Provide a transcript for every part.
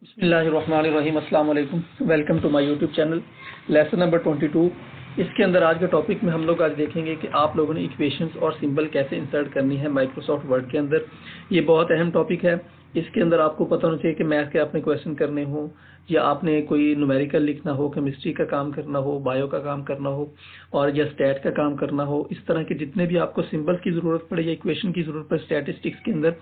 बिस्मिल्लाहिर्रहमानिर्रहीम, अस्सलाम वालेकुम। Welcome to my YouTube channel. Lesson number 22। इसके अंदर आज के टॉपिक में हम लोग आज देखेंगे कि आप लोगों ने इक्वेशंस और सिंबल कैसे इंसर्ट करनी है माइक्रोसॉफ्ट वर्ड के अंदर। ये बहुत अहम टॉपिक है। इसके अंदर आपको पता होना चाहिए कि मैथ के आपने क्वेश्चन करने हो या आपने कोई न्यूमेरिकल लिखना हो, केमिस्ट्री का काम करना हो, बायो का काम करना हो और या स्टैट का काम करना हो, इस तरह के जितने भी आपको सिंबल की ज़रूरत पड़े या इक्वेशन की ज़रूरत पड़े स्टैटिस्टिक्स के अंदर,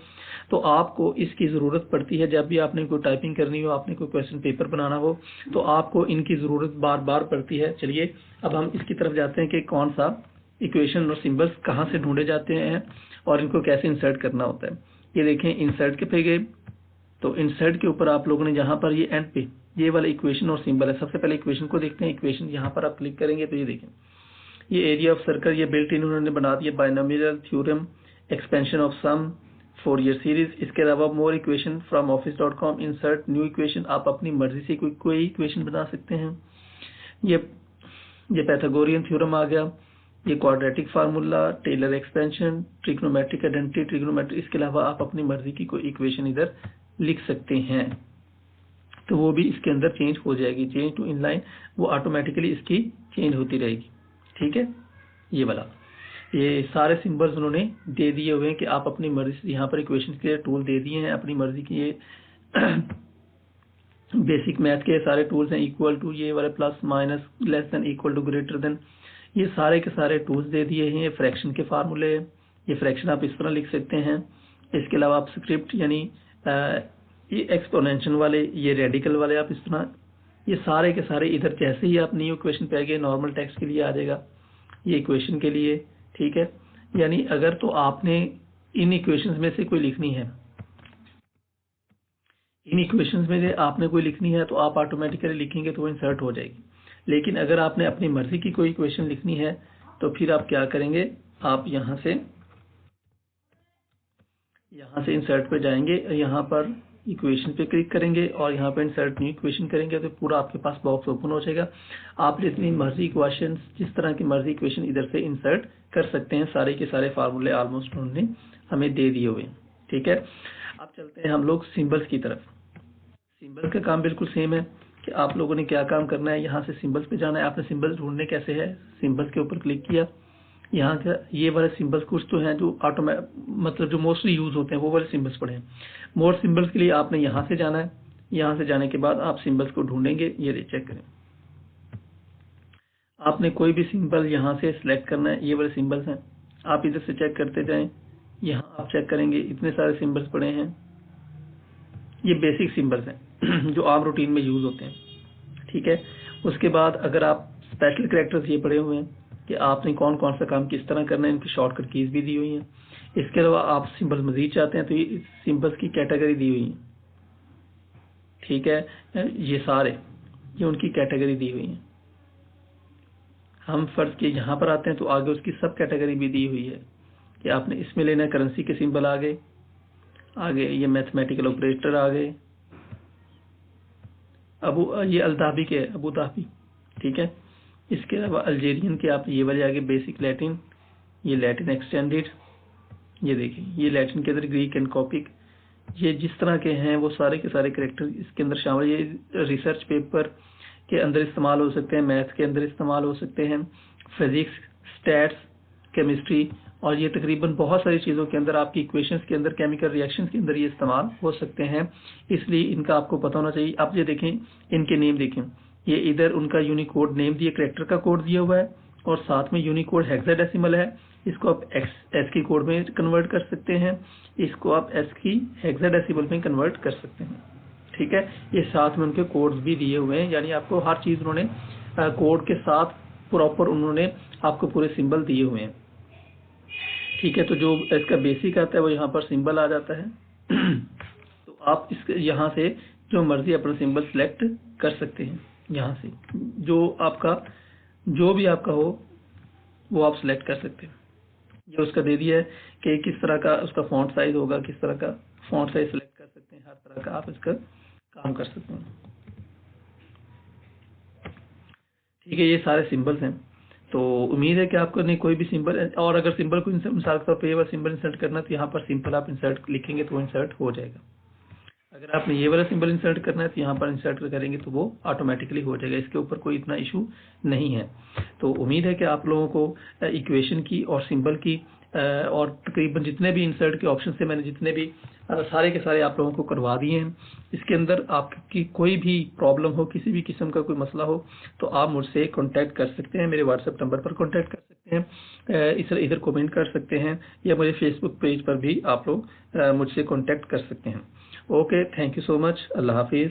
तो आपको इसकी ज़रूरत पड़ती है। जब भी आपने कोई टाइपिंग करनी हो, आपने कोई क्वेश्चन पेपर बनाना हो, तो आपको इनकी ज़रूरत बार बार पड़ती है। चलिए अब हम इसकी तरफ जाते हैं कि कौन सा इक्वेशन और सिंबल्स कहाँ से ढूंढे जाते हैं और इनको कैसे इंसर्ट करना होता है। ये देखें, इंसर्ट के पे गए तो इंसर्ट के ऊपर आप लोगों ने जहां पर ये एंड पे ये वाला इक्वेशन और सिंबल है। सबसे पहले इक्वेशन को देखते हैं। इक्वेशन यहां पर आप क्लिक करेंगे तो ये देखें, ये एरिया ऑफ सर्कल ये बिल्ट इन उन्होंने बना दिया, binomial theorem, expansion of sum, Fourier series. इसके अलावा more equation from office.com, insert new equation, आप अपनी मर्जी से कोई इक्वेशन बना सकते हैं। ये पैथागोरियन थ्योरम आ गया, ये quadratic formula, Taylor expansion, trigonometric identity, trigonometric. इसके अलावा आप अपनी मर्जी की कोई इक्वेशन इधर लिख सकते हैं, तो वो भी इसके अंदर चेंज हो जाएगी। चेंज टू इनलाइन, वो ऑटोमेटिकली इसकी चेंज होती रहेगी। ठीक है, ये वाला ये सारे सिंबल्स उन्होंने दे दिए हुए हैं कि आप अपनी मर्जी से यहाँ पर इक्वेशन के टूल दे दिए हैं अपनी मर्जी की। ये बेसिक मैथ के सारे टूल्स हैं, इक्वल टू, ये वाले plus minus, less than, equal to, greater than, ये सारे के सारे टूल्स दे दिए हैं। फ्रैक्शन के फार्मूले, ये फ्रैक्शन आप इस तरह लिख सकते हैं। इसके अलावा आप स्क्रिप्ट यानी ये एक्सपोनेंशियल वाले, ये रेडिकल वाले आप इस तरह, ये सारे के सारे इधर जैसे ही आप न्यू इक्वेशन पे आ गए नॉर्मल टेक्स्ट के लिए आ जाएगा ये इक्वेशन के लिए। ठीक है, यानी अगर तो आपने इन इक्वेशंस में से कोई लिखनी है, इन इक्वेशंस में से आपने कोई लिखनी है तो आप ऑटोमेटिकली लिखेंगे तो वो इंसर्ट हो जाएगी। लेकिन अगर आपने अपनी मर्जी की कोई इक्वेशन लिखनी है तो फिर आप क्या करेंगे, आप यहाँ से इंसर्ट पे जाएंगे, यहाँ पर इक्वेशन पे क्लिक करेंगे और यहाँ पे इंसर्ट न्यू इक्वेशन करेंगे तो पूरा आपके पास बॉक्स ओपन हो जाएगा। आप जितनी मर्जी इक्वेशन, जिस तरह की मर्जी इक्वेशन इधर से इंसर्ट कर सकते हैं। सारे के सारे फार्मूले ऑलमोस्ट उन्होंने हमें दे दिए हुए हैं। ठीक है, अब चलते हैं हम लोग सिंबल्स की तरफ। सिंबल्स का काम बिल्कुल सेम है कि आप लोगों ने क्या काम करना है, यहाँ से सिंबल्स पे जाना है। आपने सिंबल्स ढूंढने कैसे है, सिंबल्स के ऊपर क्लिक किया, यहाँ का ये वाले सिंबल्स कुछ तो हैं जो मतलब जो मोस्टली यूज होते हैं वो वाले सिंबल्स पड़े हैं। मोर सिंबल्स के लिए आपने यहाँ से जाना है। यहाँ से जाने के बाद आप सिंबल्स को ढूंढेंगे। ये चेक करें, आपने कोई भी सिंबल यहाँ से सिलेक्ट करना है। ये वाले सिंबल्स हैं, आप इधर से चेक करते जाएं। यहाँ आप चेक करेंगे इतने सारे सिंबल्स पड़े हैं, ये बेसिक सिंबल्स हैं जो आम रूटीन में यूज होते हैं। ठीक है, उसके बाद अगर आप स्पेशल कैरेक्टर्स ये पड़े हुए हैं कि आपने कौन कौन सा काम किस तरह करना है, इनकी शॉर्टकट कीज भी दी हुई हैं। इसके अलावा आप सिंबल मजीद चाहते हैं तो ये सिंबल्स की कैटेगरी दी हुई है। ठीक है, ये सारे ये उनकी कैटेगरी दी हुई है। हम फर्ज के यहाँ पर आते हैं तो आगे उसकी सब कैटेगरी भी दी हुई है कि आपने इसमें लेना है। करेंसी के सिंबल आ गए, आगे ये मैथमेटिकल ऑपरेटर आ गए, ये अल्दाबी के अबू धाबी। ठीक है, इसके अलावा अल्जेरियन के आप ये वाले आगे, बेसिक लैटिन, ये लैटिन एक्सटेंडेड, ये देखिए ये लैटिन के अंदर ग्रीक एंड कॉपिक, ये जिस तरह के हैं वो सारे के सारे कैरेक्टर इसके अंदर शामिल। ये रिसर्च पेपर के अंदर इस्तेमाल हो सकते हैं, मैथ्स के अंदर इस्तेमाल हो सकते हैं, फिजिक्स, स्टैट्स, केमिस्ट्री, और ये तकरीबन बहुत सारी चीज़ों के अंदर, आपकी इक्वेशंस के अंदर, केमिकल रिएक्शंस के अंदर ये इस्तेमाल हो सकते हैं। इसलिए इनका आपको पता होना चाहिए। आप ये देखें, इनके नेम देखें, ये इधर उनका यूनिकोड नेम दिया, कैरेक्टर का कोड दिया हुआ है और साथ में यूनिकोड हेक्साडेसिमल है। इसको आप एस की कोड में कन्वर्ट कर सकते हैं, इसको आप एस की हेक्साडेसिमल में कन्वर्ट कर सकते हैं। ठीक है, ये साथ में उनके कोड्स भी दिए हुए हैं, यानी आपको हर चीज़ उन्होंने कोड के साथ प्रॉपर उन्होंने आपको पूरे सिंबल दिए हुए हैं। ठीक है, तो जो इसका बेसिक आता है वो यहाँ पर सिंबल आ जाता है तो आप इस यहाँ से जो मर्जी अपना सिंबल सिलेक्ट कर सकते हैं। यहाँ से जो भी आपका हो वो आप सिलेक्ट कर सकते हैं। ये उसका दे दिया है कि किस तरह का उसका फॉन्ट साइज होगा, किस तरह का फॉन्ट साइज सिलेक्ट कर सकते हैं। हर तरह का आप इसका काम कर सकते हैं। ठीक है, ये सारे सिंबल्स हैं। तो उम्मीद है कि आपको नहीं कोई भी सिंबल, और अगर सिंबल को मिसाल के तौर पर ये वाला सिंबल इंसर्ट करना तो यहाँ पर सिंपल आप इंसर्ट लिखेंगे तो इंसर्ट हो जाएगा। अगर आपने ये वाला सिंबल इंसर्ट करना है तो यहाँ पर इंसर्ट करेंगे तो वो ऑटोमेटिकली हो जाएगा, इसके ऊपर कोई इतना इशू नहीं है। तो उम्मीद है कि आप लोगों को इक्वेशन की और सिंबल की और तकरीबन जितने भी इंसर्ट के ऑप्शन थे मैंने जितने भी सारे के सारे आप लोगों को करवा दिए हैं। इसके अंदर आपकी कोई भी प्रॉब्लम हो, किसी भी किस्म का कोई मसला हो तो आप मुझसे कांटेक्ट कर सकते हैं, मेरे व्हाट्सएप नंबर पर कांटेक्ट कर सकते हैं, इधर कमेंट कर सकते हैं या मेरे फेसबुक पेज पर भी आप लोग मुझसे कांटेक्ट कर सकते हैं। Okay, thank you so much, अल्लाह हाफिज़।